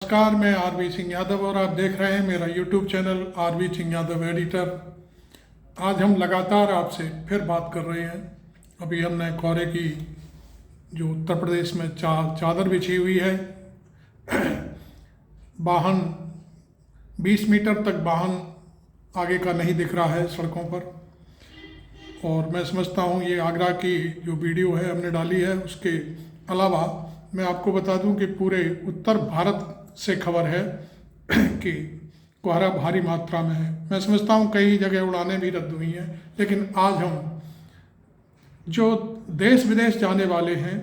नमस्कार, मैं आरवी सिंह यादव और आप देख रहे हैं मेरा YouTube channel RV Singh Yadav editor. आज हम लगातार आपसे फिर बात कर रहे हैं। अभी हमने कोहरे की जो उत्तर प्रदेश में चादर बिछी हुई है, वाहन 20 मीटर तक वाहन आगे का नहीं दिख रहा है सड़कों पर। और मैं समझता हूँ ये आगरा की जो वीडियो है हमने डाली है, उसके अलावा मैं आपको बता दूं कि पूरे उत्तर भारत से खबर है कि कोहरा भारी मात्रा में है। मैं समझता हूँ कई जगह उड़ानें भी रद्द हुई हैं, लेकिन आज हम जो देश विदेश जाने वाले हैं,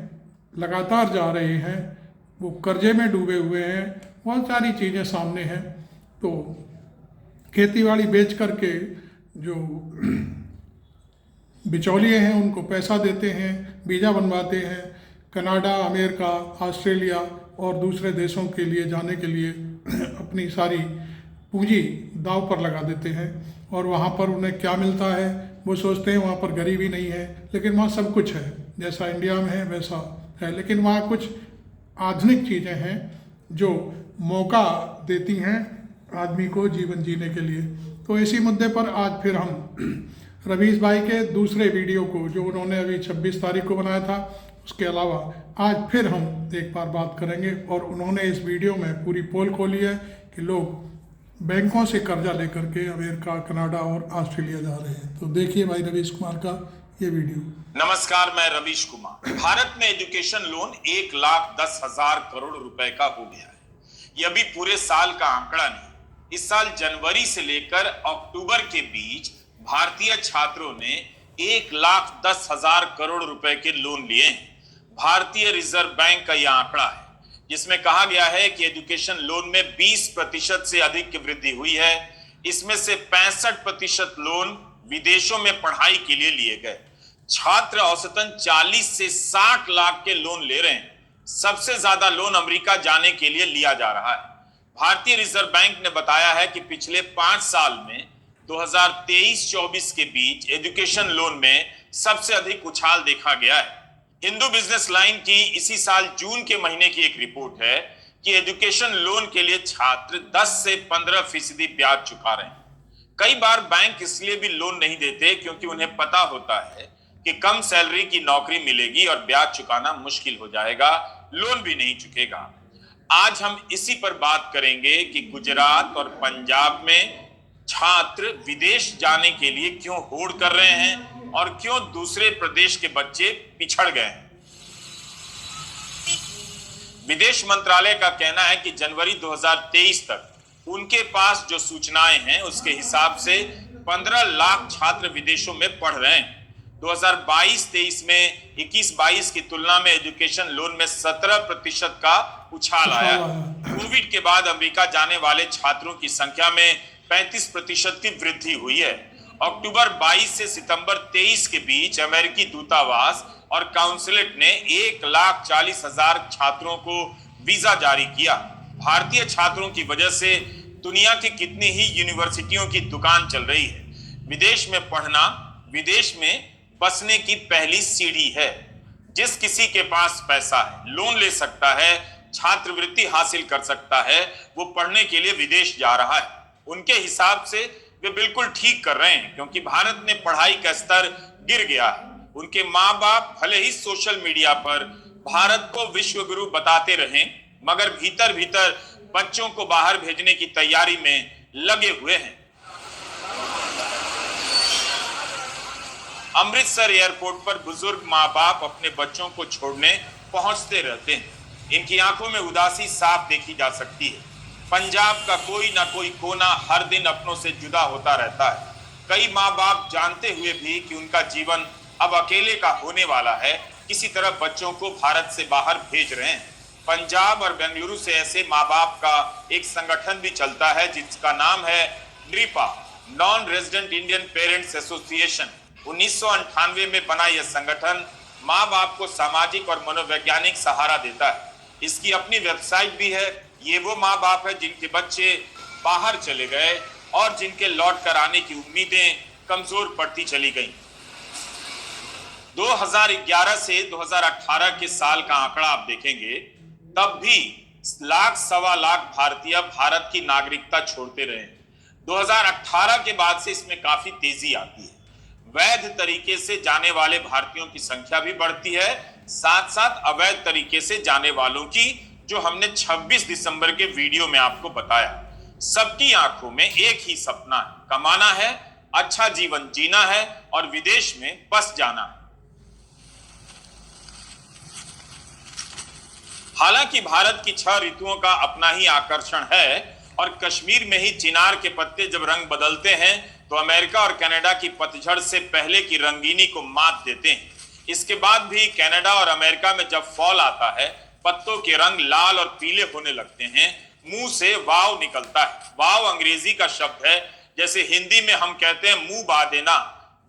लगातार जा रहे हैं, वो कर्जे में डूबे हुए हैं, बहुत सारी चीज़ें सामने हैं। तो खेतीबाड़ी बेच करके जो बिचौलिए हैं उनको पैसा देते हैं, वीज़ा बनवाते हैं, कनाडा, अमेरिका, ऑस्ट्रेलिया और दूसरे देशों के लिए जाने के लिए अपनी सारी पूंजी दांव पर लगा देते हैं। और वहाँ पर उन्हें क्या मिलता है, वो सोचते हैं वहाँ पर गरीबी नहीं है, लेकिन वहाँ सब कुछ है, जैसा इंडिया में है वैसा है। लेकिन वहाँ कुछ आधुनिक चीज़ें हैं जो मौका देती हैं आदमी को जीवन जीने के लिए। तो इसी मुद्दे पर आज फिर हम रवीश भाई के दूसरे वीडियो को, जो उन्होंने अभी 26 तारीख को बनाया था, उसके अलावा आज फिर हम एक बार बात करेंगे। और उन्होंने इस वीडियो में पूरी पोल खोली है कि लोग बैंकों से कर्जा लेकर के अमेरिका, कनाडा और ऑस्ट्रेलिया जा रहे हैं। तो देखिए भाई रवीश कुमार का ये वीडियो। नमस्कार, मैं रवीश कुमार। भारत में एजुकेशन लोन 1,10,000 करोड़ रुपए का हो गया है। ये अभी पूरे साल का आंकड़ा नहीं। इस साल जनवरी से लेकर अक्टूबर के बीच भारतीय छात्रों ने 1,10,000 करोड़ रुपए के लोन लिए हैं। भारतीय रिजर्व बैंक का यह आंकड़ा है, जिसमें कहा गया है कि एजुकेशन लोन में 20% से अधिक की वृद्धि हुई है। इसमें से 65% लोन विदेशों में पढ़ाई के लिए लिए गए। छात्र औसतन 40 से 60 लाख के लोन ले रहे हैं। सबसे ज्यादा लोन अमेरिका जाने के लिए लिया जा रहा है। भारतीय रिजर्व बैंक ने बताया है कि पिछले 5 साल में 2023-24 के बीच एजुकेशन लोन में सबसे अधिक उछाल देखा गया है। हिंदू बिजनेस लाइन की इसी साल जून के महीने की एक रिपोर्ट है कि एजुकेशन लोन के लिए छात्र 10 से 15% ब्याज चुका रहे हैं। कई बार बैंक इसलिए भी लोन नहीं देते क्योंकि उन्हें पता होता है कि कम सैलरी की नौकरी मिलेगी और ब्याज चुकाना मुश्किल हो जाएगा, लोन भी नहीं चुकेगा। आज हम इसी पर बात करेंगे कि गुजरात और पंजाब में छात्र विदेश जाने के लिए क्यों होड़ कर रहे हैं और क्यों दूसरे प्रदेश के बच्चे पिछड़ गए हैं। विदेश मंत्रालय का कहना है कि जनवरी 2023 तक उनके पास जो सूचनाएं हैं उसके हिसाब से 15 लाख छात्र विदेशों में पढ़ रहे हैं। 2022-23 में 21-22 की तुलना में एजुकेशन लोन में 17% का उछाल आया। कोविड के बाद अमेरिका जाने वाले छात्रों की संख्या में 35% की वृद्धि हुई है। अक्टूबर 22 से सितंबर 23 के बीच अमेरिकी दूतावास और काउंसलेट ने 1,40,000 छात्रों को वीजा जारी किया। भारतीय छात्रों की वजह से दुनिया की कितनी ही यूनिवर्सिटियों की दुकान चल रही है। विदेश में पढ़ना विदेश में बसने की पहली सीढ़ी है। जिस किसी के पास पैसा है, लोन ले सकता है, छात्रवृत्ति हासिल कर सकता है, वो पढ़ने के लिए विदेश जा रहा है। उनके हिसाब से वे बिल्कुल ठीक कर रहे हैं, क्योंकि भारत में पढ़ाई का स्तर गिर गया है। उनके माँ बाप भले ही सोशल मीडिया पर भारत को विश्व गुरु बताते रहें, मगर भीतर भीतर बच्चों को बाहर भेजने की तैयारी में लगे हुए हैं। अमृतसर एयरपोर्ट पर बुजुर्ग माँ बाप अपने बच्चों को छोड़ने पहुंचते रहते हैं। इनकी आंखों में उदासी साफ देखी जा सकती है। पंजाब का कोई ना कोई कोना हर दिन अपनों से जुदा होता रहता है। कई माँ बाप जानते हुए भी कि उनका जीवन अब अकेले का होने वाला है, किसी तरह बच्चों को भारत से बाहर भेज रहे हैं। पंजाब और बेंगलुरु से ऐसे माँ बाप का एक संगठन भी चलता है, जिसका नाम है NREPA, non resident Indian parents association. 1998 में बना यह संगठन माँ बाप को सामाजिक और मनोवैज्ञानिक सहारा देता है। इसकी अपनी वेबसाइट भी है। ये वो माँ बाप है जिनके बच्चे बाहर चले गए और जिनके लौट कर आने की उम्मीदें कमजोर पड़ती चली गईं। 2011 से 2018 के साल का आंकड़ा आप देखेंगे, तब भी लाख सवा लाख भारतीय भारत की नागरिकता छोड़ते रहे। 2018 के बाद से इसमें काफी तेजी आती है। वैध तरीके से जाने वाले भारतीयों की संख्या भी बढ़ती है, साथ साथ अवैध तरीके से जाने वालों की, जो हमने 26 दिसंबर के वीडियो में आपको बताया। सबकी आंखों में एक ही सपना है, कमाना है, अच्छा जीवन जीना है और विदेश में बस जाना है। हालांकि भारत की 6 ऋतुओं का अपना ही आकर्षण है और कश्मीर में ही चिनार के पत्ते जब रंग बदलते हैं तो अमेरिका और कनाडा की पतझड़ से पहले की रंगीनी को मात देते हैं। इसके बाद भी कनाडा और अमेरिका में जब फॉल आता है, पत्तों के रंग लाल और पीले होने लगते हैं, मुंह से वाव निकलता है। वाव अंग्रेजी का शब्द है, जैसे हिंदी में हम कहते हैं मुंह बा देना।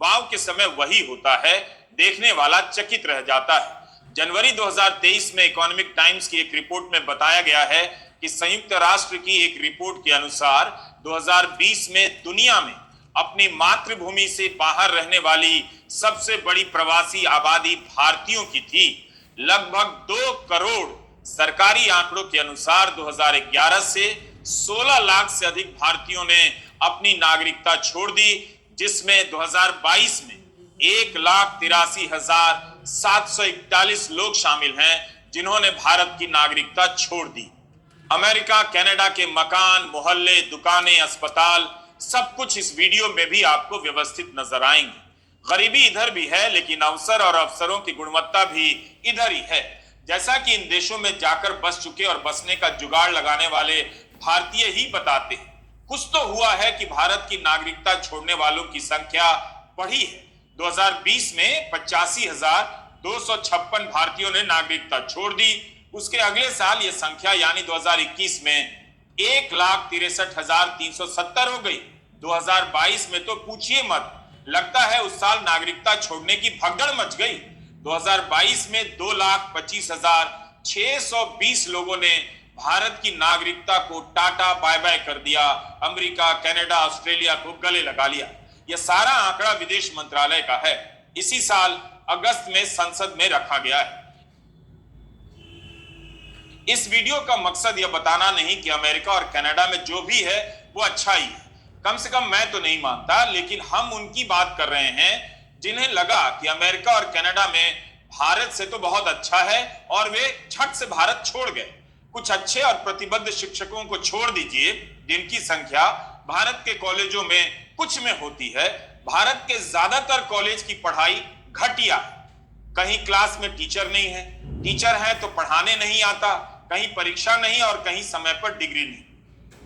वाव के समय वही होता है, देखने वाला चकित रह जाता है। जनवरी 2023 में इकोनॉमिक टाइम्स की एक रिपोर्ट में बताया गया है कि संयुक्त राष्ट्र की एक रिपोर्ट के अनुसार 2020 में दुनिया में अपनी मातृभूमि से बाहर रहने वाली सबसे बड़ी प्रवासी आबादी भारतीयों की थी। लगभग 2 करोड़। सरकारी आंकड़ों के अनुसार 2011 से 16 लाख से अधिक भारतीयों ने अपनी नागरिकता छोड़ दी, जिसमें 2022 में 1,83,741 लोग शामिल हैं जिन्होंने भारत की नागरिकता छोड़ दी। अमेरिका, कनाडा के मकान, मोहल्ले, दुकानें, अस्पताल, सब कुछ इस वीडियो में भी आपको व्यवस्थित नजर आएंगे। गरीबी इधर भी है, लेकिन अवसर और अवसरों की गुणवत्ता भी इधर ही है। जैसा कि इन देशों में जाकर बस चुके और बसने का जुगाड़ लगाने वाले भारतीय ही बताते हैं। कुछ तो हुआ है कि भारत की नागरिकता छोड़ने वालों की संख्या बढ़ी है। 2020 में 85,256 भारतीयों ने नागरिकता छोड़ दी। उसके अगले साल यह संख्या यानी 2021 में 1,63,370 हो गई। 2022 में तो पूछिए मत, लगता है उस साल नागरिकता छोड़ने की भगदड़ मच गई। 2022 में 2,25,620 लोगों ने भारत की नागरिकता को टाटा बाय बाय कर दिया, अमेरिका, कनाडा, ऑस्ट्रेलिया को गले लगा लिया। यह सारा आंकड़ा विदेश मंत्रालय का है, इसी साल अगस्त में संसद में रखा गया है। इस वीडियो का मकसद यह बताना नहीं कि अमेरिका और कनाडा में जो भी है वो अच्छा ही है, कम से कम मैं तो नहीं मानता, लेकिन हम उनकी बात कर रहे हैं जिन्हें लगा कि अमेरिका और कनाडा में भारत से तो बहुत अच्छा है और वे झट से भारत छोड़ गए। कुछ अच्छे और प्रतिबद्ध शिक्षकों को छोड़ दीजिए, जिनकी संख्या भारत के कॉलेजों में कुछ में होती है। भारत के ज्यादातर कॉलेज की पढ़ाई घटिया है। कहीं क्लास में टीचर नहीं है, टीचर है तो पढ़ाने नहीं आता, कहीं परीक्षा नहीं और कहीं समय पर डिग्री नहीं।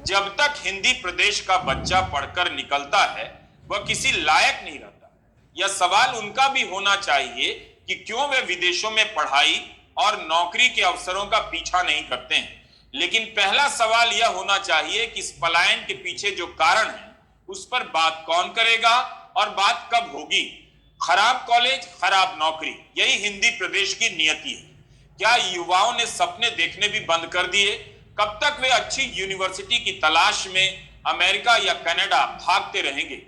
जब तक हिंदी प्रदेश का बच्चा पढ़कर निकलता है वह किसी लायक नहीं रहता। यह सवाल उनका भी होना चाहिए कि क्यों वे विदेशों में पढ़ाई और नौकरी के अवसरों का पीछा नहीं करते हैं। लेकिन पहला सवाल यह होना चाहिए कि इस पलायन के पीछे जो कारण है उस पर बात कौन करेगा और बात कब होगी। खराब कॉलेज, खराब नौकरी, यही हिंदी प्रदेश की नियति है। क्या युवाओं ने सपने देखने भी बंद कर दिए? कब तक वे अच्छी यूनिवर्सिटी की तलाश में अमेरिका या कनाडा भागते रहेंगे?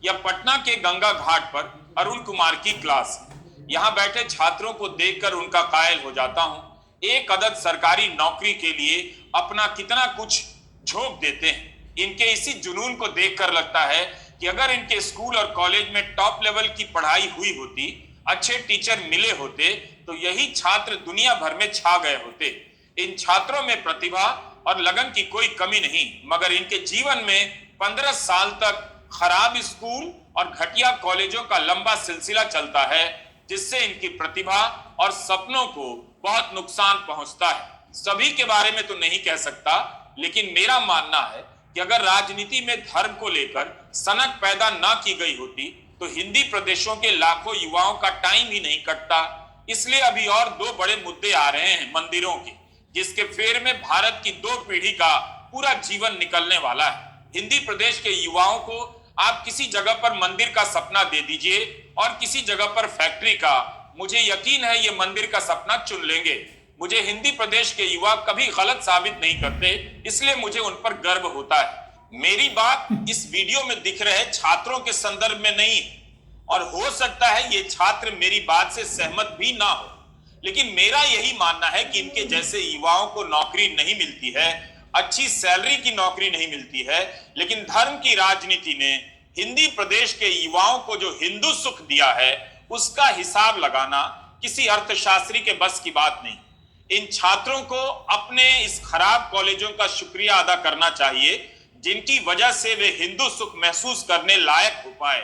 या पटना के गंगा घाट पर अरुण कुमार की क्लास, यहां बैठे छात्रों को देखकर उनका कायल हो जाता हूं। एक अदद सरकारी नौकरी के लिए अपना कितना कुछ झोंक देते हैं। इनके इसी जुनून को देखकर लगता है कि अगर इनके स्कूल और कॉलेज में टॉप लेवल की पढ़ाई हुई होती, अच्छे टीचर मिले होते, तो यही छात्र दुनिया भर में छा गए होते। इन छात्रों में प्रतिभा और लगन की कोई कमी नहीं, मगर इनके जीवन में 15 साल तक खराब स्कूल और घटिया कॉलेजों का लंबा सिलसिला चलता है, जिससे इनकी प्रतिभा और सपनों को बहुत नुकसान पहुंचता है। सभी के बारे में तो नहीं कह सकता, लेकिन मेरा मानना है कि अगर राजनीति में धर्म को लेकर सनक पैदा ना की गई होती तो हिंदी प्रदेशों के लाखों युवाओं का टाइम ही नहीं कटता। इसलिए अभी और 2 बड़े मुद्दे आ रहे हैं मंदिरों के, जिसके फेर में भारत की 2 पीढ़ी का पूरा जीवन निकलने वाला है। हिंदी प्रदेश के युवाओं को आप किसी जगह पर मंदिर का सपना दे दीजिए और किसी जगह पर फैक्ट्री का, मुझे यकीन है ये मंदिर का सपना चुन लेंगे। मुझे हिंदी प्रदेश के युवा कभी गलत साबित नहीं करते, इसलिए मुझे उन पर गर्व होता है। मेरी बात इस वीडियो में दिख रहे छात्रों के संदर्भ में नहीं है, और हो सकता है ये छात्र मेरी बात से सहमत भी ना हो, लेकिन मेरा यही मानना है कि इनके जैसे युवाओं को नौकरी नहीं मिलती है, अच्छी सैलरी की नौकरी नहीं मिलती है, लेकिन धर्म की राजनीति ने हिंदी प्रदेश के युवाओं को जो हिंदू सुख दिया है उसका हिसाब लगाना किसी अर्थशास्त्री के बस की बात नहीं। इन छात्रों को अपने इस खराब कॉलेजों का शुक्रिया अदा करना चाहिए जिनकी वजह से वे हिंदू सुख महसूस करने लायक हो पाए।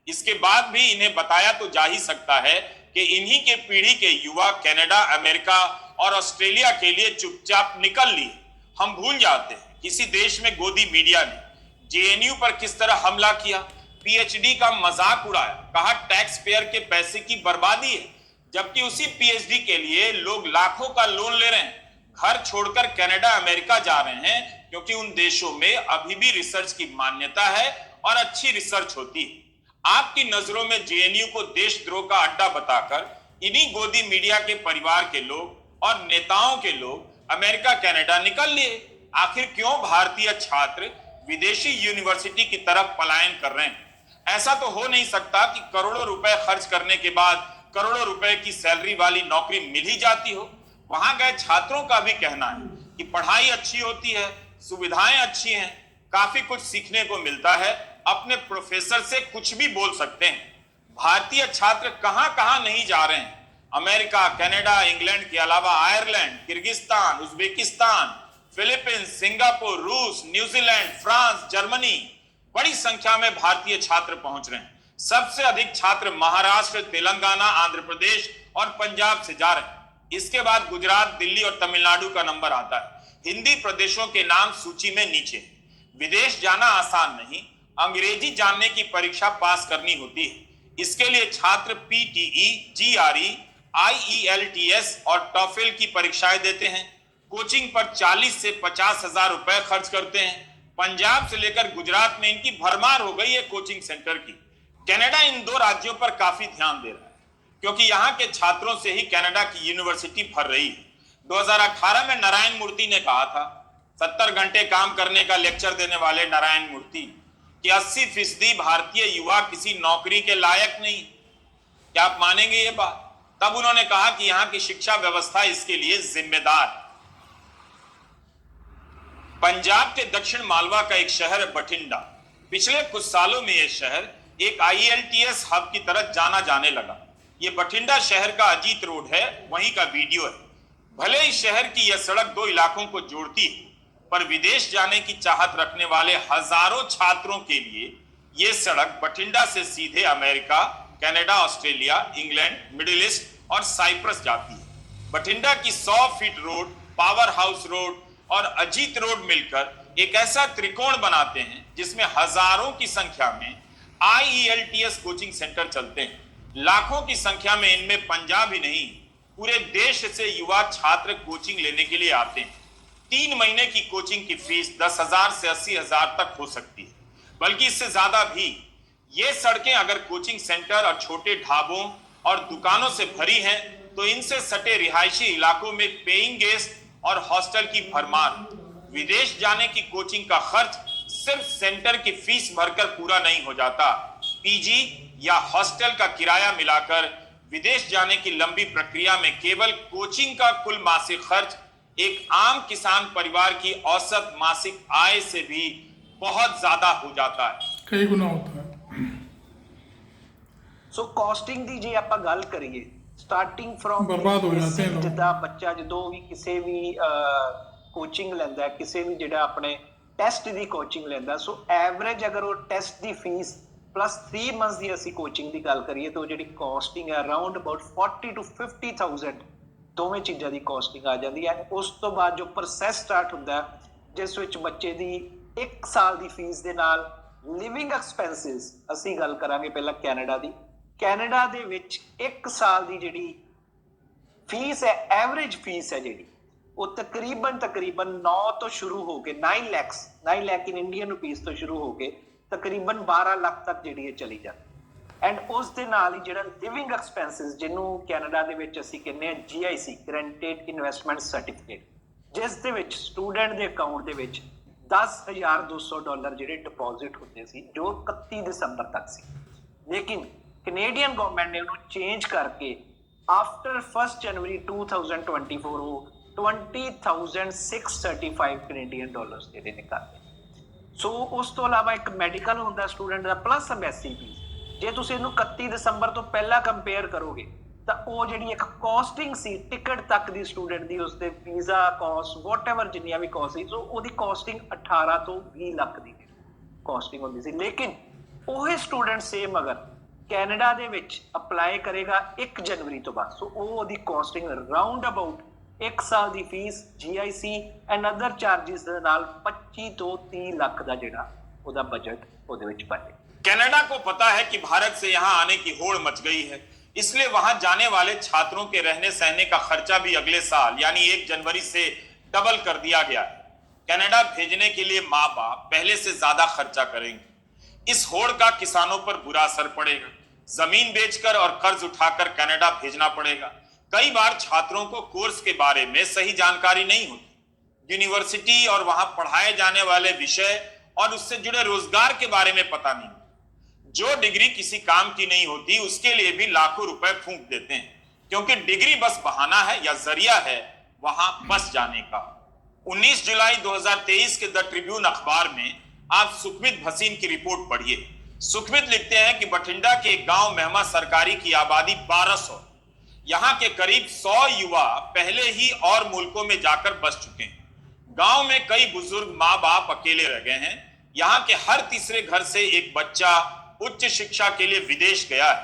इसके बाद भी इन्हें बताया तो जा ही सकता है कि इन्हीं के पीढ़ी के युवा कनाडा, अमेरिका और ऑस्ट्रेलिया के लिए चुपचाप निकल लिए। हम भूल जाते हैं किसी देश में गोदी मीडिया ने जेएनयू पर किस तरह हमला किया, पीएचडी का मजाक उड़ाया, कहा टैक्स पेयर के पैसे की बर्बादी है, जबकि उसी पीएचडी के लिए लोग लाखों का लोन ले रहे हैं, घर छोड़कर कनाडा, अमेरिका जा रहे हैं, क्योंकि उन देशों में अभी भी रिसर्च की मान्यता है और अच्छी रिसर्च होती है। आपकी नजरों में जेएनयू को देशद्रोह का अड्डा बताकर इन्हीं गोदी मीडिया के परिवार के लोग और नेताओं के लोग अमेरिका, कनाडा निकल लिए। आखिर क्यों भारतीय छात्र विदेशी यूनिवर्सिटी की तरफ पलायन कर रहे हैं? ऐसा तो हो नहीं सकता कि करोड़ों रुपए खर्च करने के बाद करोड़ों रुपए की सैलरी वाली नौकरी मिल ही जाती हो। वहां गए छात्रों का भी कहना है कि पढ़ाई अच्छी होती है, सुविधाएं अच्छी हैं, काफी कुछ सीखने को मिलता है, अपने प्रोफेसर से कुछ भी बोल सकते हैं। भारतीय छात्र कहां कहां नहीं जा रहे हैं। अमेरिका, कनाडा, इंग्लैंड के अलावा Ireland, Kyrgyzstan, Uzbekistan, Philippines, Singapore, रूस, न्यूजीलैंड, फ्रांस, जर्मनी, बड़ी संख्या में भारतीय छात्र पहुंच रहे हैं। सबसे अधिक छात्र महाराष्ट्र, तेलंगाना, आंध्र प्रदेश और पंजाब से जा रहे हैं। इसके बाद गुजरात, दिल्ली और तमिलनाडु का नंबर आता है। हिंदी प्रदेशों के नाम सूची में नीचे। विदेश जाना आसान नहीं, अंग्रेजी जानने की परीक्षा पास करनी होती है। इसके लिए छात्र पीटीई, जीआरई, आईईएलटीएस और टॉफेल की परीक्षाएं देते हैं। कोचिंग पर 40 से 50 हजार रुपए खर्च करते हैं। पंजाब से लेकर गुजरात में इनकी भरमार हो गई है कोचिंग सेंटर की। कनाडा इन दो राज्यों पर काफी ध्यान दे रहा है, क्योंकि यहाँ के छात्रों से ही कनाडा की यूनिवर्सिटी भर रही है। 2018 में नारायण मूर्ति ने कहा था, 70 घंटे काम करने का लेक्चर देने वाले नारायण मूर्ति, कि 80% भारतीय युवा किसी नौकरी के लायक नहीं। क्या आप मानेंगे ये बात? तब उन्होंने कहा कि यहाँ की शिक्षा व्यवस्था इसके लिए जिम्मेदार है। पंजाब के दक्षिण मालवा का एक शहर है बठिंडा। पिछले कुछ सालों में यह शहर एक आईएलटीएस हब की तरह जाना जाने लगा। ये बठिंडा शहर का अजीत रोड है, वहीं का वीडियो है। भले ही शहर की यह सड़क दो इलाकों को जोड़ती है, पर विदेश जाने की चाहत रखने वाले हजारों छात्रों के लिए यह सड़क बठिंडा से सीधे America, Canada, Australia, England, middle east और साइप्रस जाती है। बठिंडा की 100 feet road, power house road और अजीत रोड मिलकर एक ऐसा त्रिकोण बनाते हैं जिसमें हजारों की संख्या में आईईएलटीएस कोचिंग सेंटर चलते हैं। लाखों की संख्या में इनमें पंजाब ही नहीं, पूरे देश से युवा छात्र कोचिंग लेने के लिए आते हैं। 3 महीने की कोचिंग की फीस 10,000 से 80,000 तक हो सकती है, बल्कि इससे ज्यादा भी। ये सड़कें अगर कोचिंग सेंटर और छोटे ढाबों और दुकानों से भरी हैं, तो इनसे सटे रिहायशी इलाकों में पेइंग गेस्ट और हॉस्टल की भरमार। विदेश जाने की कोचिंग का खर्च सिर्फ सेंटर की फीस भरकर पूरा नहीं हो जाता। पीजी या हॉस्टल का किराया मिलाकर विदेश जाने की लंबी प्रक्रिया में केवल कोचिंग का कुल मासिक खर्च एक आम किसान परिवार की औसत मासिक आय से भी बहुत ज्यादा हो जाता है, कई गुना होता है। ਸੋ ਕਾਸਟਿੰਗ ਦੀ ਜੇ ਆਪਾਂ ਗੱਲ ਕਰੀਏ, ਸਟਾਰਟਿੰਗ ਫਰੋਮ ਬਰਬਾਦ ਹੋ ਜਾਂਦੇ ਨੇ ਲੋਕ। ਜਿੱਦਾਂ ਬੱਚਾ ਜਦੋਂ ਵੀ ਕਿਸੇ ਵੀ ਕੋਚਿੰਗ ਲੈਂਦਾ, ਕਿਸੇ ਵੀ ਜਿਹੜਾ ਆਪਣੇ ਟੈਸਟ ਦੀ ਕੋਚਿੰਗ ਲੈਂਦਾ, ਸੋ ਐਵਰੇਜ ਅਗਰ ਉਹ ਟੈਸਟ ਦੀ ਫੀਸ ਪਲੱਸ 3 ਮੰਥਸ ਦੀ ਅਸੀਂ ਕੋਚਿੰਗ ਦੀ ਗੱਲ ਕਰੀਏ ਤਾਂ ਉਹ ਜਿਹੜੀ ਕਾਸਟਿੰਗ ਹੈ ਅਰਾਊਂਡ ਅਬਾਊਟ 40 to 50,000 ਦੋਵੇਂ ਚੀਜ਼ਾਂ ਦੀ ਕਾਸਟਿੰਗ ਆ ਜਾਂਦੀ ਹੈ। ਉਸ ਤੋਂ ਬਾਅਦ ਜੋ ਪ੍ਰੋਸੈਸ ਸਟਾਰਟ ਹੁੰਦਾ ਜਿਸ ਵਿੱਚ ਬੱਚੇ ਦੀ 1 ਸਾਲ ਦੀ ਫੀਸ ਦੇ ਨਾਲ ਲਿਵਿੰਗ ਐਕਸਪੈਂਸਿਸ, ਅਸੀਂ ਗੱਲ ਕਰਾਂਗੇ ਪਹਿਲਾਂ ਕੈਨੇਡਾ ਦੀ। ਕੈਨੇਡਾ ਦੇ ਵਿੱਚ 1 ਸਾਲ ਦੀ ਜਿਹੜੀ ਫੀਸ ਹੈ, ਐਵਰੇਜ ਫੀਸ ਹੈ ਜਿਹੜੀ, ਉਹ ਤਕਰੀਬਨ 9 ਤੋਂ ਸ਼ੁਰੂ ਹੋ ਕੇ 9 ਲੱਖ ਇਨ ਇੰਡੀਅਨ ਰੁਪੀਸ ਤੋਂ ਸ਼ੁਰੂ ਹੋ ਕੇ ਤਕਰੀਬਨ 12 ਲੱਖ ਤੱਕ ਜਿਹੜੀ ਇਹ ਚਲੀ ਜਾਂਦੀ। ਐਂਡ ਉਸ ਦੇ ਨਾਲ ਹੀ ਜਿਹੜਾ ਲਿਵਿੰਗ ਐਕਸਪੈਂਸਿਸ, ਜਿਹਨੂੰ ਕੈਨੇਡਾ ਦੇ ਵਿੱਚ ਅਸੀਂ ਕਹਿੰਦੇ ਹਾਂ GIC, ਗਰੰਟਿਡ ਇਨਵੈਸਟਮੈਂਟ ਸਰਟੀਫਿਕੇਟ, ਜਿਸ ਦੇ ਵਿੱਚ ਸਟੂਡੈਂਟ ਦੇ ਅਕਾਊਂਟ ਦੇ ਵਿੱਚ $10,200 ਜਿਹੜੇ ਡਿਪੋਜ਼ਿਟ ਹੁੰਦੇ ਸੀ, ਜੋ 31 ਦਸੰਬਰ ਤੱਕ ਸੀ। ਲੇਕਿਨ ਕੈਨੇਡੀਅਨ ਗਵਰਨਮੈਂਟ ਨੇ ਉਹਨੂੰ ਚੇਂਜ ਕਰਕੇ आफ्टर 1 जनवरी 2024 वो 20,635 कैनेडियन डॉलर्स ਜਿਹੜੇ ਨਿਕਾਲਦੇ। ਸੋ ਉਸ ਤੋਂ ਇਲਾਵਾ ਇੱਕ ਮੈਡੀਕਲ ਹੁੰਦਾ ਸਟੂਡੈਂਟ ਦਾ ਪਲੱਸ ਐਮਬੈਸੀ ਫੀਸ। ਜੇ ਤੁਸੀਂ ਇਹਨੂੰ 31 ਦਸੰਬਰ ਤੋਂ ਪਹਿਲਾਂ ਕੰਪੇਅਰ ਕਰੋਗੇ ਤਾਂ ਉਹ ਜਿਹੜੀ ਇੱਕ ਕਾਸਟਿੰਗ ਸੀ ਟਿਕਟ ਤੱਕ ਦੀ ਸਟੂਡੈਂਟ ਦੀ, ਉਸਦੇ ਵੀਜ਼ਾ ਕਾਸਟ ਵਾਟਐਵਰ ਜਿੰਨੀਆਂ ਵੀ ਕਾਸਟ ਸੀ, ਸੋ ਉਹਦੀ ਕਾਸਟਿੰਗ 18 ਤੋਂ 20 ਲੱਖ ਦੀ ਕਾਸਟਿੰਗ ਹੁੰਦੀ ਸੀ। ਲੇਕਿਨ ਉਹੀ ਸਟੂਡੈਂਟ ਸੇਮ ਅਗਰ ਕੈਨੇਡਾ ਦੇ ਵਿੱਚ ਅਪਲਾਈ ਕਰੇਗਾ 1 ਜਨਵਰੀ ਤੋਂ ਬਾਅਦ, ਸੋ ਉਹ ਉਹਦੀ ਕਾਸਟਿੰਗ ਰਾਉਂਡ ਅਬਾਊਟ 1 ਸਾਲ ਦੀ fee GIC and other charges ਦੇ ਨਾਲ 25 ਤੋਂ 30 ਲੱਖ ਦਾ ਜਿਹੜਾ ਉਹਦਾ ਬਜਟ ਉਹਦੇ ਵਿੱਚ ਬਣੇ। कनाडा को पता है कि भारत से यहां आने की होड़ मच गई है, इसलिए वहां जाने वाले छात्रों के रहने सहने का खर्चा भी अगले साल यानी 1 जनवरी से डबल कर दिया गया है। कनाडा भेजने के लिए माँ बाप पहले से ज्यादा खर्चा करेंगे। इस होड़ का किसानों पर बुरा असर पड़ेगा। जमीन बेचकर और कर्ज उठाकर कनाडा भेजना पड़ेगा। कई बार छात्रों को कोर्स के बारे में सही जानकारी नहीं होती। यूनिवर्सिटी और वहां पढ़ाए जाने वाले विषय और उससे जुड़े रोजगार के बारे में पता नहीं। जो डिग्री किसी काम की नहीं होती उसके लिए भी लाखों रुपए फूंक देते हैं, क्योंकि डिग्री बस बहाना है या जरिया है वहां बस जाने का। 19 जुलाई 2023 के द ट्रिब्यून अखबार में आप सुखमित भसीन की रिपोर्ट पढ़िए। सुखमित लिखते हैं कि बठिंडा के एक गांव मेहमा सरकारी की आबादी 1200, यहां के करीब 100 युवा पहले ही और मुल्कों में जाकर बस चुके हैं। गांव में कई बुजुर्ग माँ बाप अकेले रह गए हैं। यहां के हर तीसरे घर से एक बच्चा उच्च शिक्षा के लिए विदेश गया है।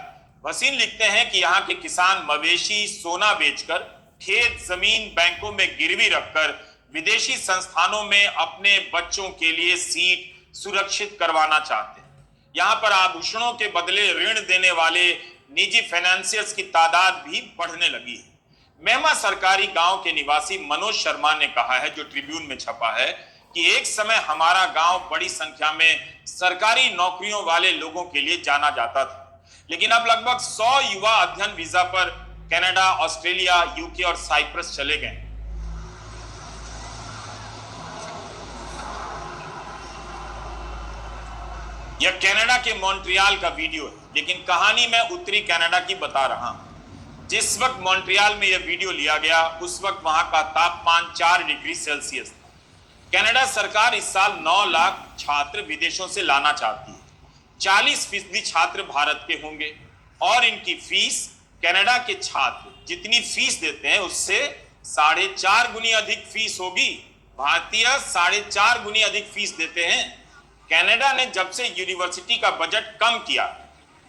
भसीन लिखते हैं कि यहाँ के किसान मवेशी सोना बेचकर खेत जमीन बैंकों में गिरवी रखकर विदेशी संस्थानों में अपने बच्चों के लिए सीट सुरक्षित करवाना चाहते हैं। यहाँ पर आभूषणों के बदले ऋण देने वाले निजी फाइनेंसियर्स की तादाद भी बढ़ने लगी है। मेहमा सरकारी गांव के निवासी मनोज शर्मा ने कहा है, जो ट्रिब्यून में छपा है, कि एक समय हमारा गांव बड़ी संख्या में सरकारी नौकरियों वाले लोगों के लिए जाना जाता था, लेकिन अब लगभग 100 युवा अध्ययन वीजा पर कनाडा, ऑस्ट्रेलिया, यूके और साइप्रस चले गए। यह कनाडा के मॉन्ट्रियल का वीडियो है, लेकिन कहानी मैं उत्तरी कनाडा की बता रहा हूं। जिस वक्त मॉन्ट्रियल में यह वीडियो लिया गया उस वक्त वहां का तापमान 4 डिग्री सेल्सियस था। कनाडा सरकार इस साल 9 लाख छात्र विदेशों से लाना चाहती है। 40% छात्र भारत के होंगे और इनकी फीस कनाडा के छात्र जितनी फीस देते हैं उससे 4.5 गुनी अधिक फीस होगी। भारतीय 4.5 गुनी अधिक फीस देते हैं। कनाडा ने जब से यूनिवर्सिटी का बजट कम किया,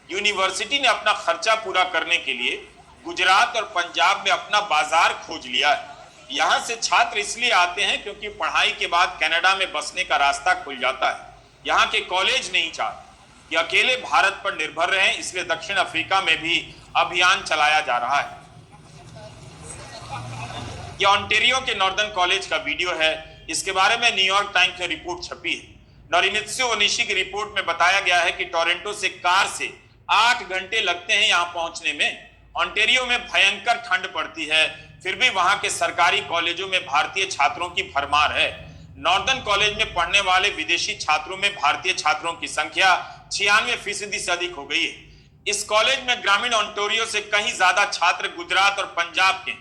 यूनिवर्सिटी ने अपना खर्चा पूरा करने के लिए गुजरात और पंजाब में अपना बाजार खोज लिया है। यहां से छात्र इसलिए आते हैं क्योंकि पढ़ाई के बाद कनाडा में बसने का रास्ता खुल जाता है। यहां के कॉलेज नहीं चाहते कि अकेले भारत पर निर्भर रहें, इसलिए दक्षिण अफ्रीका में भी अभियान चलाया जा रहा है। यह ऑन्टेरियो के नॉर्दर्न कॉलेज का वीडियो है। इसके बारे में न्यूयॉर्क टाइम्स में रिपोर्ट छपी है। नोरिमित्सु ओनिशी की रिपोर्ट में बताया गया है कि टोरंटो से कार से 8 घंटे लगते हैं यहां पहुंचने में। ऑन्टेरियो में भयंकर ठंड पड़ती है, फिर भी वहां के सरकारी कॉलेजों में भारतीय छात्रों की भरमार है। नॉर्दर्न कॉलेज में पढ़ने वाले विदेशी छात्रों में भारतीय छात्रों की संख्या 96% से अधिक हो गई है। इस कॉलेज में ग्रामीण ओंटारियो से कहीं ज्यादा छात्र गुजरात और पंजाब के।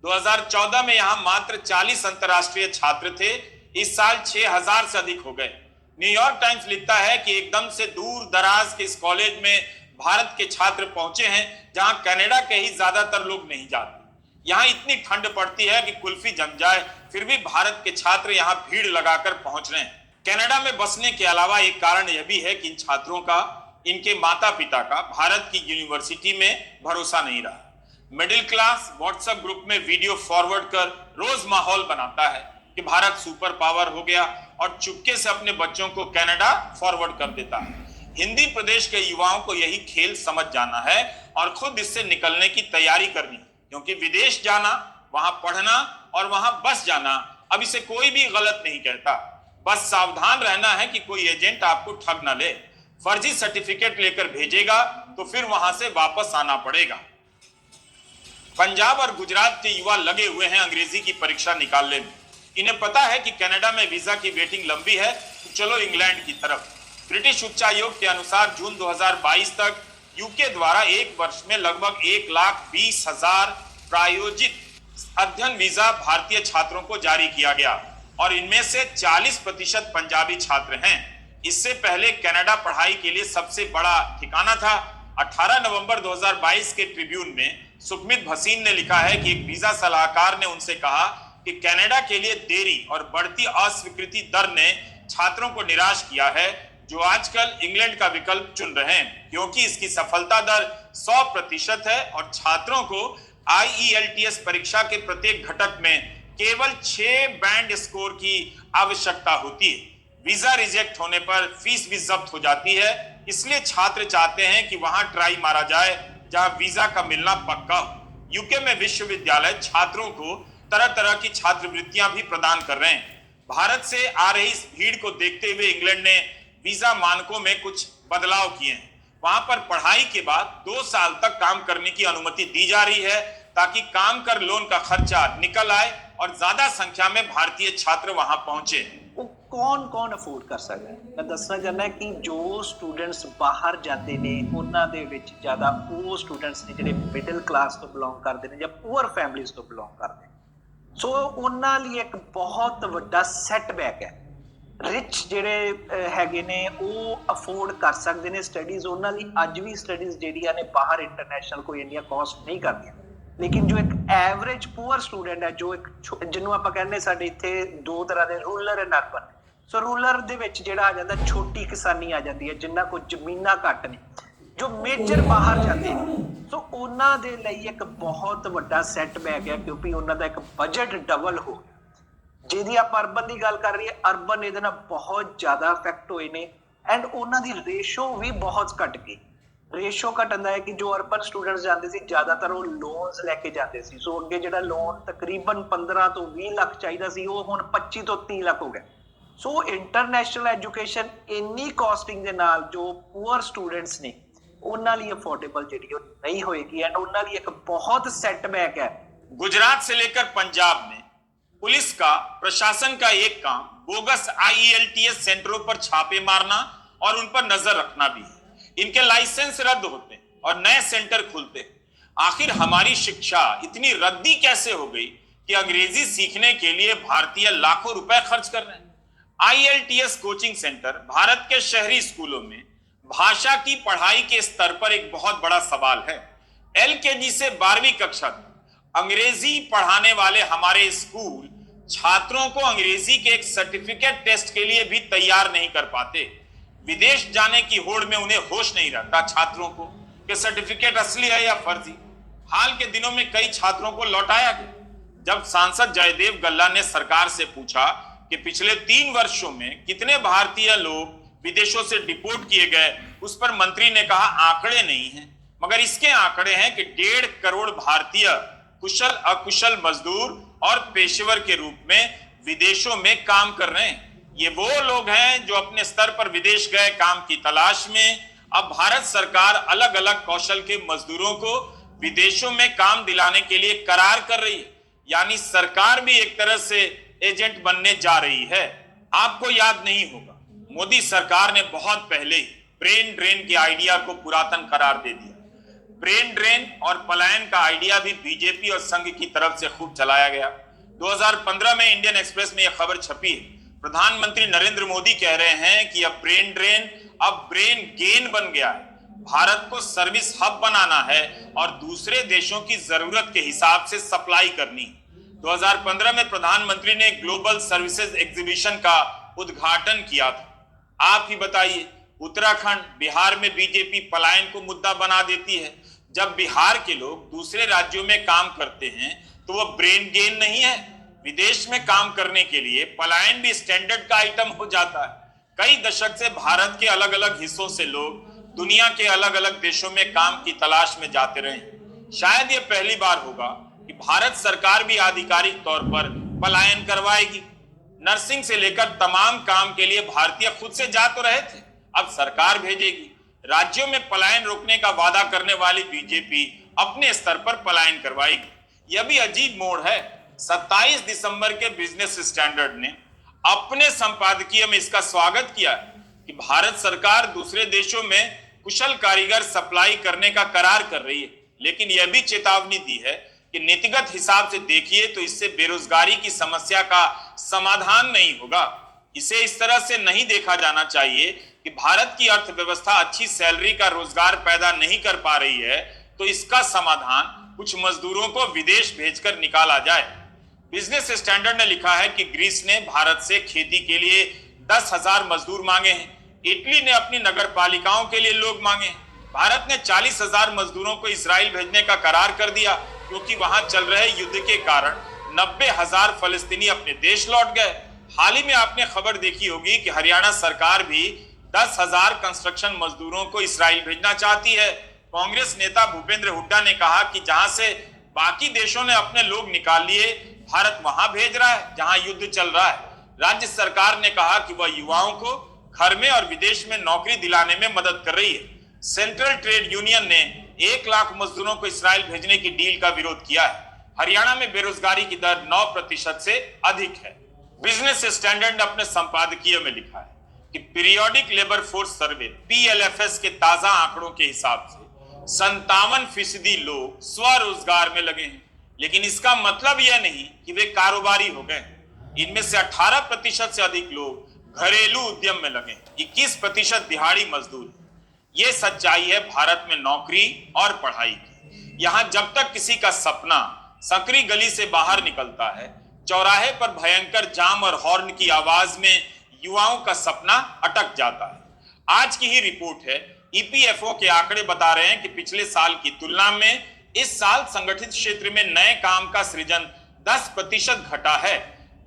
2014 में यहां मात्र 40 अंतरराष्ट्रीय छात्र थे, इस साल 6000 से अधिक हो गए। न्यूयॉर्क टाइम्स लिखता है कि एकदम से दूर दराज के इस कॉलेज में भारत के छात्र पहुंचे हैं, जहां कनाडा के ही ज्यादातर लोग नहीं जाते। यहां इतनी ठंड पड़ती है कि कुल्फी जम जाए, फिर भी भारत के छात्र यहां भीड़ लगाकर पहुंच रहे हैं। कनाडा में बसने के अलावा एक कारण यह भी है कि इन छात्रों का, इनके माता पिता का भारत की यूनिवर्सिटी में भरोसा नहीं रहा। मिडिल क्लास व्हाट्सएप ग्रुप में वीडियो फॉरवर्ड कर रोज माहौल बनाता है कि भारत सुपर पावर हो गया और चुपके से अपने बच्चों को कनाडा फॉरवर्ड कर देता है। हिंदी प्रदेश के युवाओं को यही खेल समझ जाना है और खुद इससे निकलने की तैयारी करनी, क्योंकि विदेश जाना, वहां पढ़ना और वहां बस जाना, अब इसे कोई भी गलत नहीं कहता। बस सावधान रहना है कि कोई एजेंट आपको ठग न ले, फर्जी सर्टिफिकेट लेकर भेजेगा तो फिर वहां से वापस आना पड़ेगा। पंजाब और गुजरात के युवा लगे हुए हैं अंग्रेजी की परीक्षा निकालने में। इन्हें पता है कि कनाडा में वीजा की वेटिंग लंबी है, तो चलो इंग्लैंड की तरफ। ब्रिटिश उच्चायोग के अनुसार जून 2022 तक यूके द्वारा एक वर्ष में लगभग 1,20,000 प्रायोजित अध्ययन वीजा भारतीय छात्रों को जारी किया गया और इनमें से 40% पंजाबी छात्र हैं। इससे पहले कनाडा पढ़ाई के लिए सबसे बड़ा ठिकाना था। 18 नवंबर 2022 के ट्रिब्यून में सुखमित भसीन ने लिखा है कि एक वीजा सलाहकार ने उनसे कहा कि कनाडा के लिए देरी और बढ़ती अस्वीकृति दर ने छात्रों को निराश किया है, जो आजकल इंग्लैंड का विकल्प चुन रहे हैं, क्योंकि इसकी सफलता दर 100% है और छात्रों को IELTS परीक्षा के प्रत्येक घटक में केवल 6 बैंड स्कोर की आवश्यकता होती है। वीजा रिजेक्ट होने पर फीस भी जब्त हो जाती है, इसलिए छात्र चाहते हैं कि वहां ट्राई मारा जाए जहां वीजा का मिलना पक्का हो। यूके में विश्वविद्यालय छात्रों को तरह तरह की छात्रवृत्तियां भी प्रदान कर रहे हैं। भारत से आ रही इस भीड़ को देखते हुए इंग्लैंड ने वीजा मानकों में कुछ बदलाव किए हैं। वहां पर पढ़ाई के बाद 2 साल तक काम करने की अनुमति दी जा रही है, ताकि काम कर लोन का खर्चा निकल आए और ज्यादा संख्या में भारतीय छात्र वहां पहुंचे। कौन कौन अफोर्ड कर सकता है? मैं दसना चाहना कि जो स्टूडेंट्स बाहर जाते ने उन्हां दे विच ज्यादा वो स्टूडेंट्स ने ਜਿਹੜੇ मिडिल क्लास ਤੋਂ ਬਿਲੋਂਗ ਕਰਦੇ ਨੇ ਜਾਂ ਪੂਅਰ ਫੈਮਿਲੀਜ਼ ਤੋਂ ਬਿਲੋਂਗ ਕਰਦੇ ਨੇ। ਸੋ ਉਹਨਾਂ ਲਈ ਇੱਕ ਬਹੁਤ ਵੱਡਾ ਸੈਟਬੈਕ ਹੈ। ਰਿਚ ਜਿਹੜੇ ਹੈਗੇ ਨੇ ਉਹ ਅਫੋਰਡ ਕਰ ਸਕਦੇ ਨੇ ਸਟੱਡੀਜ਼, ਉਹਨਾਂ ਲਈ ਅੱਜ ਵੀ ਸਟੱਡੀਜ਼ ਜਿਹੜੀਆਂ ਨੇ ਬਾਹਰ ਇੰਟਰਨੈਸ਼ਨਲ ਕੋਈ ਇੰਨੀਆਂ ਕਾਸਟ ਨਹੀਂ ਕਰਦੀਆਂ। ਲੇਕਿਨ ਜੋ ਇੱਕ ਐਵਰੇਜ ਪੂਅਰ ਸਟੂਡੈਂਟ ਹੈ, ਜੋ ਇੱਕ ਜਿਹਨੂੰ ਆਪਾਂ ਕਹਿੰਦੇ ਸਾਡੇ ਇੱਥੇ 2 ਤਰ੍ਹਾਂ ਦੇ rural and urban. So rural ਦੇ ਵਿੱਚ ਜਿਹੜਾ ਆ ਜਾਂਦਾ ਛੋਟੀ ਕਿਸਾਨੀ ਆ ਜਾਂਦੀ ਹੈ, ਜਿੰਨਾ ਕੋਲ ਜ਼ਮੀਨਾਂ ਘੱਟ ਨੇ, ਜੋ ਮੇਜਰ ਬਾਹਰ ਜਾਂਦੇ ਨੇ। ਸੋ ਉਹਨਾਂ ਦੇ ਲਈ ਇੱਕ ਬਹੁਤ ਵੱਡਾ ਸੈਟਬੈਕ ਹੈ, ਕਿਉਂਕਿ ਉਹਨਾਂ ਦਾ ਇੱਕ ਬਜਟ ਡਬਲ ਹੋ ਗਿਆ। ਜਿਹਦੀ ਆਪਾਂ ਅਰਬਨ ਦੀ ਗੱਲ ਕਰ ਰਹੀ ਹੈ, ਅਰਬਨ ਇਹਦੇ ਨਾਲ ਬਹੁਤ ਜ਼ਿਆਦਾ ਇਫੈਕਟ ਹੋਏ ਨੇ ਐਂਡ ਉਹਨਾਂ ਦੀ ਰੇਸ਼ੋ ਵੀ ਬਹੁਤ ਘਟ ਗਈ। ਰੇਸ਼ੋ ਘਟਣ ਦਾ ਹੈ ਕਿ ਜੋ ਅਰਬਨ ਸਟੂਡੈਂਟਸ ਜਾਂਦੇ ਸੀ ਜ਼ਿਆਦਾਤਰ ਉਹ ਲੋਨਸ ਲੈ ਕੇ ਜਾਂਦੇ ਸੀ। ਸੋ ਅੱਗੇ ਜਿਹੜਾ ਲੋਨ ਤਕਰੀਬਨ 15 ਤੋਂ 20 ਲੱਖ ਚਾਹੀਦਾ ਸੀ, ਉਹ ਹੁਣ 25 ਤੋਂ 30 ਲੱਖ ਹੋ ਗਿਆ। ਸੋ ਇੰਟਰਨੈਸ਼ਨਲ ਐਜੂਕੇਸ਼ਨ ਇੰਨੀ ਕਾਸਟਿੰਗ ਦੇ ਨਾਲ ਜੋ ਪੂਅਰ ਸਟੂਡੈਂਟਸ ਨੇ ਉਹਨਾਂ ਲਈ ਅਫੋਰडेबल ਜਿਹੜੀ ਉਹ नहीं होएगी एंड उनके लिए एक बहुत सेटबैक है। गुजरात से लेकर पंजाब में पुलिस का, प्रशासन का एक काम बोगस IELTS सेंटरों पर छापे मारना और उन पर नजर रखना भी है। इनके लाइसेंस रद्द होते और नए सेंटर खुलते। आखिर हमारी शिक्षा इतनी रद्दी कैसे हो गई कि अंग्रेजी सीखने के लिए भारतीय लाखों रुपए खर्च कर रहे हैं। IELTS कोचिंग सेंटर भारत के शहरी स्कूलों में भाषा की पढ़ाई के स्तर पर एक बहुत बड़ा सवाल है। LKG से 12वीं कक्षा तक अंग्रेजी पढ़ाने वाले हमारे स्कूल छात्रों को अंग्रेजी के एक सर्टिफिकेट टेस्ट के लिए भी तैयार नहीं कर पाते। विदेश जाने की होड़ में उन्हें होश नहीं रहता छात्रों को कि सर्टिफिकेट असली है या फर्जी। हाल के दिनों में कई छात्रों को लौटाया गया। जब सांसद जयदेव गल्ला ने सरकार से पूछा कि पिछले 3 वर्षों में कितने भारतीय लोग विदेशों से डिपोर्ट किए गए, उस पर मंत्री ने कहा आंकड़े नहीं हैं, मगर इसके आंकड़े हैं कि 1.5 करोड़ भारतीय कुशल अकुशल मजदूर और पेशेवर के रूप में विदेशों में काम कर रहे हैं। ये वो लोग हैं जो अपने स्तर पर विदेश गए काम की तलाश में। अब भारत सरकार अलग अलग कौशल के मजदूरों को विदेशों में काम दिलाने के लिए करार कर रही है, यानी सरकार भी एक तरह से एजेंट बनने जा रही है। आपको याद नहीं होगा, मोदी सरकार ने बहुत पहले ही ब्रेन ड्रेन के आइडिया को पुरातन करार दे दिया। ब्रेन ड्रेन और पलायन का आइडिया भी बीजेपी और संघ की तरफ से खूब चलाया गया। 2015 में इंडियन एक्सप्रेस में यह खबर छपी है। प्रधानमंत्री नरेंद्र मोदी कह रहे हैं कि अब ब्रेन ड्रेन अब ब्रेन गेन बन गया है। भारत को सर्विस हब बनाना है और दूसरे देशों की जरूरत के हिसाब से सप्लाई करनी। 2015 में प्रधानमंत्री ने ग्लोबल सर्विसेज एग्जीबिशन का उद्घाटन किया था। आप ही बताइए, उत्तराखंड, बिहार में बीजेपी पलायन को मुद्दा बना देती है। जब बिहार के लोग दूसरे राज्यों में काम करते हैं तो वो ब्रेन गेन नहीं है। विदेश में काम करने के लिए पलायन भी स्टैंडर्ड का आइटम हो जाता है। कई दशक से भारत के अलग अलग हिस्सों से लोग दुनिया के अलग अलग देशों में काम की तलाश में जाते रहे। शायद ये पहली बार होगा कि भारत सरकार भी आधिकारिक तौर पर पलायन करवाएगी। नर्सिंग से लेकर तमाम काम के लिए भारतीय खुद से जा तो रहे थे, अब सरकार भेजेगी। राज्यों में पलायन रोकने का वादा करने वाली बीजेपी अपने स्तर पर पलायन करवाएगी। यह भी अजीब मोड़ है। 27 दिसंबर के बिजनेस स्टैंडर्ड ने अपने संपादकीय में इसका स्वागत किया कि भारत सरकार दूसरे देशों में कुशल कारीगर सप्लाई करने का करार कर रही है, लेकिन यह भी चेतावनी दी है कि नीतिगत हिसाब से देखिए तो इससे बेरोजगारी की समस्या का समाधान नहीं होगा। इसे इस तरह से नहीं देखा जाना चाहिए कि भारत की अर्थव्यवस्था अच्छी सैलरी का रोजगार पैदा नहीं कर पा रही है तो इसका समाधान कुछ मजदूरों को विदेश भेजकर निकाला जाए। बिजनेस स्टैंडर्ड ने लिखा है कि ग्रीस ने भारत से खेती के लिए 10,000 मजदूर मांगे हैं। इटली ने अपनी नगर पालिकाओं के लिए लोग मांगे। भारत ने 40,000 मजदूरों को इजराइल भेजने का करार कर दिया क्योंकि वहां चल रहे युद्ध के कारण 90,000 फलस्तीनी अपने देश लौट गए। हाल ही में आपने खबर देखी होगी कि हरियाणा सरकार भी 10,000 कंस्ट्रक्शन मजदूरों को इजराइल भेजना चाहती है। कांग्रेस नेता भूपेंद्र हुड्डा ने कहा कि जहां से बाकी देशों ने अपने लोग निकाल लिए, भारत वहां भेज रहा है जहां युद्ध चल रहा है। राज्य सरकार ने कहा कि वह युवाओं को घर में और विदेश में नौकरी दिलाने में मदद कर रही है। सेंट्रल ट्रेड यूनियन ने 1 लाख मजदूरों को इस्राइल भेजने की डील का विरोध किया है। हरियाणा में बेरोजगारी की दर 9% से अधिक है। बिजनेस स्टैंडर्ड ने अपने संपादकीय में लिखा है कि periodic labour force survey PLFS के ताजा आंकड़ों के हिसाब से 57% लोग स्वरोजगार में लगे हैं, लेकिन इसका मतलब यह नहीं कि वे कारोबारी हो गए। इनमें से 18% से अधिक लोग घरेलू उद्यम में लगे, 21% दिहाड़ी मजदूर। यह सच्चाई है भारत में नौकरी और पढ़ाई की। यहां जब तक किसी का सपना सकरी गली से बाहर निकलता है, चौराहे पर भयंकर जाम और हॉर्न की आवाज में युवाओं का सपना अटक जाता है। आज की ही रिपोर्ट है, EPFO के आंकड़े बता रहे हैं कि पिछले साल की तुलना में इस साल संगठित क्षेत्र में नए काम का सृजन 10% घटा है।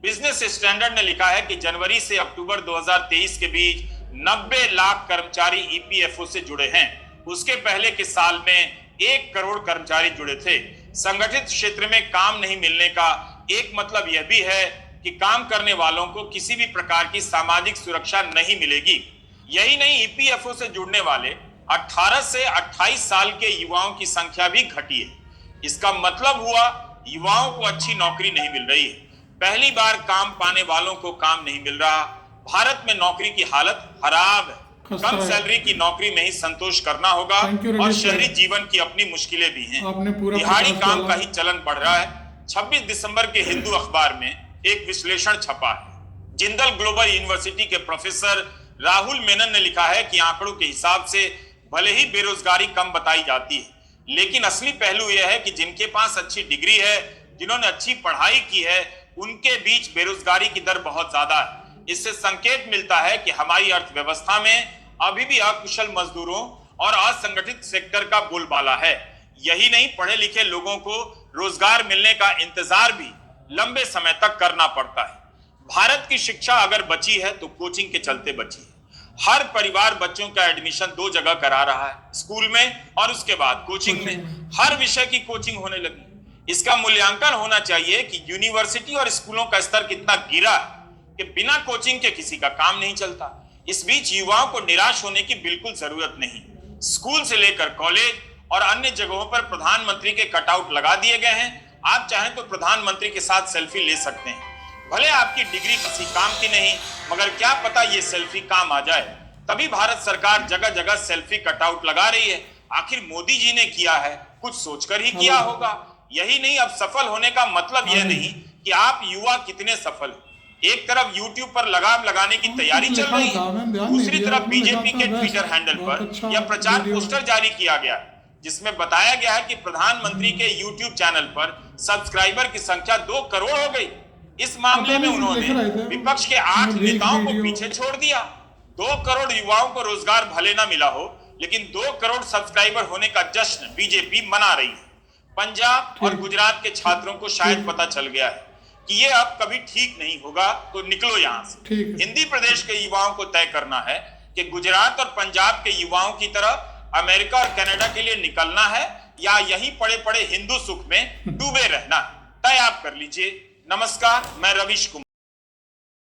बिजनेस स्टैंडर्ड ने लिखा है कि जनवरी से अक्टूबर 2023 के बीच 90 लाख कर्मचारी EPFO से जुड़े हैं। उसके पहले के साल में 1 करोड़ कर्मचारी जुड़े थे। संगठित क्षेत्र में काम नहीं मिलने का एक मतलब यह भी है कि काम करने वालों को किसी भी प्रकार की सामाजिक सुरक्षा नहीं मिलेगी। यही नहीं, EPFO से जुड़ने वाले 18 से 28 साल के युवाओं की संख्या भी घटी है। इसका मतलब हुआ युवाओं को अच्छी नौकरी नहीं मिल रही है। पहली बार काम पाने वालों को काम नहीं मिल रहा। भारत में नौकरी की हालत खराब है। कम सैलरी की नौकरी में ही संतोष करना होगा और शहरी जीवन की अपनी मुश्किलें भी हैं। दिहाड़ी काम का ही चलन बढ़ रहा है। 26 दिसंबर के हिंदू अखबार में एक विश्लेषण छपा है। जिंदल ग्लोबल यूनिवर्सिटी के प्रोफेसर राहुल मेनन ने लिखा है कि आंकड़ों के हिसाब से भले ही बेरोजगारी कम बताई जाती है, लेकिन असली पहलू यह है कि जिनके पास अच्छी डिग्री है, जिन्होंने अच्छी पढ़ाई की है, उनके बीच बेरोजगारी की दर बहुत ज्यादा है। इससे संकेत मिलता है कि हमारी अर्थव्यवस्था में अभी भी अकुशल मजदूरों और असंगठित सेक्टर का बोलबाला है। यही नहीं, पढ़े लिखे लोगों को रोजगार मिलने का इंतजार भी लंबे समय तक करना पड़ता है। भारत की शिक्षा अगर बची है तो कोचिंग के चलते बची है। हर परिवार बच्चों का एडमिशन 2 जगह करा रहा है, स्कूल में और उसके बाद कोचिंग में। हर विषय की कोचिंग होने लगी। इसका मूल्यांकन होना चाहिए कि यूनिवर्सिटी और स्कूलों का स्तर कितना गिरा है कि बिना कोचिंग के किसी का काम नहीं चलता। इस बीच युवाओं को निराश होने की बिल्कुल जरूरत नहीं। स्कूल से लेकर कॉलेज और अन्य जगहों पर प्रधानमंत्री के कटआउट लगा दिए गए हैं। आप चाहें तो प्रधानमंत्री के साथ सेल्फी ले सकते हैं। भले आपकी डिग्री किसी काम की नहीं, मगर क्या पता ये सेल्फी काम आ जाए। तभी भारत सरकार जगह जगह सेल्फी कटआउट लगा रही है। आखिर मोदी जी ने किया है, कुछ सोचकर ही किया होगा। यही नहीं, अब सफल होने का मतलब यह नहीं कि आप युवा कितने सफल हैं। एक तरफ YouTube पर लगाम लगाने की तैयारी चल रही है, दूसरी तरफ बीजेपी के ट्विटर हैंडल पर यह प्रचार पोस्टर जारी किया गया है जिसमें बताया गया है कि प्रधानमंत्री के YouTube चैनल पर सब्सक्राइबर की संख्या 2 करोड़ हो गई। इस मामले में उन्होंने विपक्ष के 8 नेताओं को पीछे छोड़ दिया। 2 करोड़ युवाओं को रोजगार भले ना मिला हो, लेकिन 2 करोड़ सब्सक्राइबर होने का जश्न बीजेपी मना रही है। पंजाब और गुजरात के छात्रों को शायद पता चल गया है कि ये अब कभी ठीक नहीं होगा, तो निकलो यहां से। हिंदी प्रदेश के युवाओं को तय करना है कि गुजरात और पंजाब के युवाओं की तरह अमेरिका और कनाडा के लिए निकलना है या यहीं पड़े पड़े हिंदू सुख में डूबे रहना है। तय आप कर लीजिए। नमस्कार, मैं रवीश कुमार।